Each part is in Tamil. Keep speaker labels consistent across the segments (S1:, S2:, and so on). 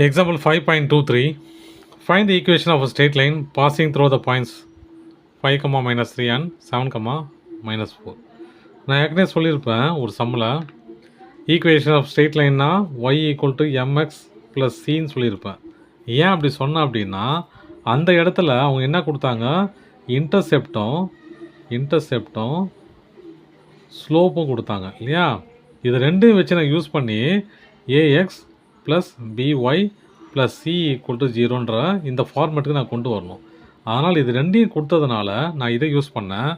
S1: Example 5.23. Find the equation of a straight line passing through the points 5, -3 and 7, -4. நான் ஏற்கனவே சொல்லியிருப்பேன் ஒரு சம்மில் ஈக்குவேஷன் ஆஃப் ஸ்ட்ரெயிட் லைன்னா y = mx + cன்னு சொல்லியிருப்பேன். ஏன் அப்படி சொன்னேன் அப்படின்னா, அந்த இடத்துல அவங்க என்ன கொடுத்தாங்க, இன்டர்செப்டும் ஸ்லோப்பும் கொடுத்தாங்க இல்லையா. இது ரெண்டையும் வச்சு நான் யூஸ் பண்ணி ax + by + c = 0ன்ற இந்த ஃபார்மேட்டுக்கு நான் கொண்டு வரணும். அதனால் இது ரெண்டையும் கொடுத்ததுனால நான் இதை யூஸ் பண்ணேன்.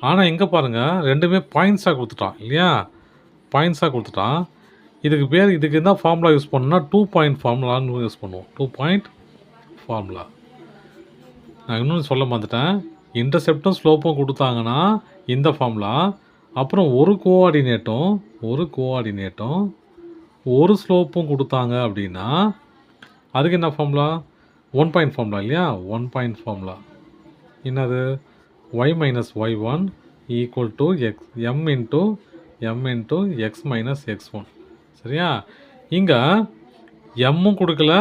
S1: ஆனால் இங்கே பாருங்கள், ரெண்டுமே பாயிண்ட்ஸாக கொடுத்துட்டான் இல்லையா, பாயிண்ட்ஸாக கொடுத்துட்டான். இதுக்கு என்ன ஃபார்முலா யூஸ் பண்ணணும்னா 2 பாயிண்ட் ஃபார்முலான்னு யூஸ் பண்ணுவோம். 2 பாயிண்ட் ஃபார்முலா. நான் இன்னொன்று சொல்ல மாட்டேன். இன்டர்செப்டும் ஸ்லோப்பும் கொடுத்தாங்கன்னா இந்த ஃபார்முலா, அப்புறம் ஒரு கோஆர்டினேட்டும் ஒரு ஸ்லோப்பும் கொடுத்தாங்க அப்படின்னா அதுக்கு என்ன ஃபார்முலா, 1 பாயிண்ட் ஃபார்முலா இல்லையா. 1 பாயிண்ட் ஃபார்முலா என்னது, y - y1 = m × x - x1. சரியா. இங்கே எம்மும் கொடுக்கல,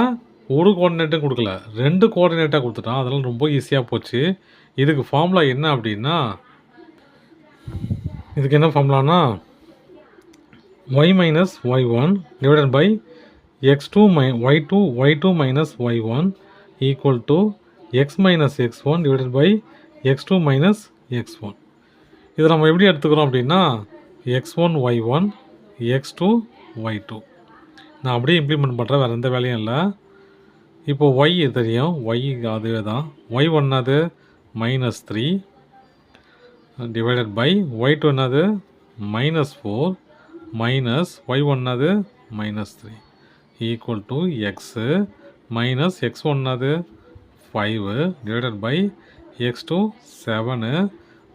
S1: ஒரு கோஆர்டினேட்டும் கொடுக்கல, 2 கோஆர்டினேட்டாக கொடுத்துட்டான். அதெல்லாம் ரொம்ப ஈஸியாக போச்சு. இதுக்கு ஃபார்முலா என்ன அப்படின்னா, இதுக்கு என்ன ஃபார்முலானா y - y1 / y2 - y1 = x - x1 / x2 - x1. இதை நம்ம எப்படி எடுத்துக்கிறோம் அப்படின்னா x1 y1 x2 y2. நான் அப்படியே இம்ப்ளிமெண்ட் பண்ணுறேன், வேறு எந்த வேலையும் இல்லை. இப்போது y தெரியும், y அதுவே தான். y1 அது -3 / y2 என்னது -4 y1 அது -3 = x - x1 அது 5 / x2 7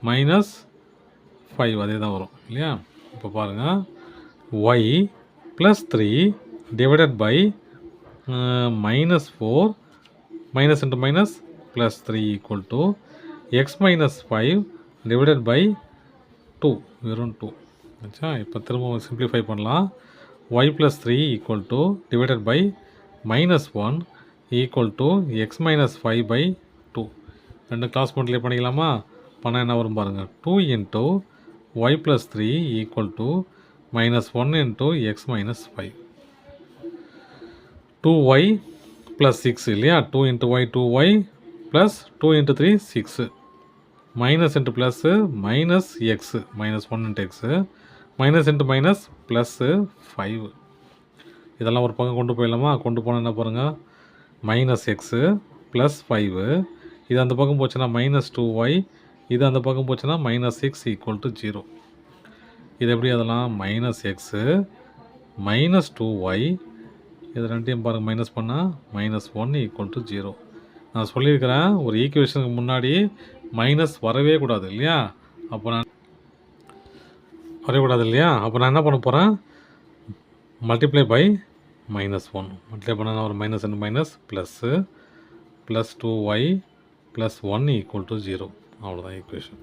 S1: -5 அதே தான் வரும் இல்லையா. இப்போ பாருங்கள், y + 3 / -4 -× +3 = x - 5 / 2, வெறும் 2. ஆச்சா. இப்போ திரும்ப சிம்பிளிஃபை பண்ணலாம். y + 3 / -1 = x - 5/2. ரெண்டு கிளாஸ் மல்டிப்ளை பண்ணிக்கலாமா. பண்ணால் என்ன வரும் பாருங்கள், 2 × y + 3 = -1 × x - 5. 2y + 6 இல்லையா. 2 × y 2y + 2 × 3 6 minus into plus -x -1 × x -+5. இதெல்லாம் ஒரு பக்கம் கொண்டு போயிடலாமா. கொண்டு போனால் என்ன பாருங்கள், -x +5. இது அந்த பக்கம் போச்சுன்னா -2y, இது அந்த பக்கம் போச்சுன்னா -6 = 0. இது எப்படி அதெல்லாம் -x -2y, இது ரெண்டையும் பாருங்கள் மைனஸ் பண்ணால் -1 = 0. நான் சொல்லியிருக்கிறேன், ஒரு ஈக்குவேஷனுக்கு முன்னாடி மைனஸ் வரவே கூடாது இல்லையா. அப்போ நான் என்ன பண்ண போகிறேன், மல்டிப்ளை பை -1. மல்டிப்ளை பண்ணால் ஒரு -, ப்ளஸ்ஸு +2y + 1 = 0. அவ்வளோதான் ஈக்குவேஷன்.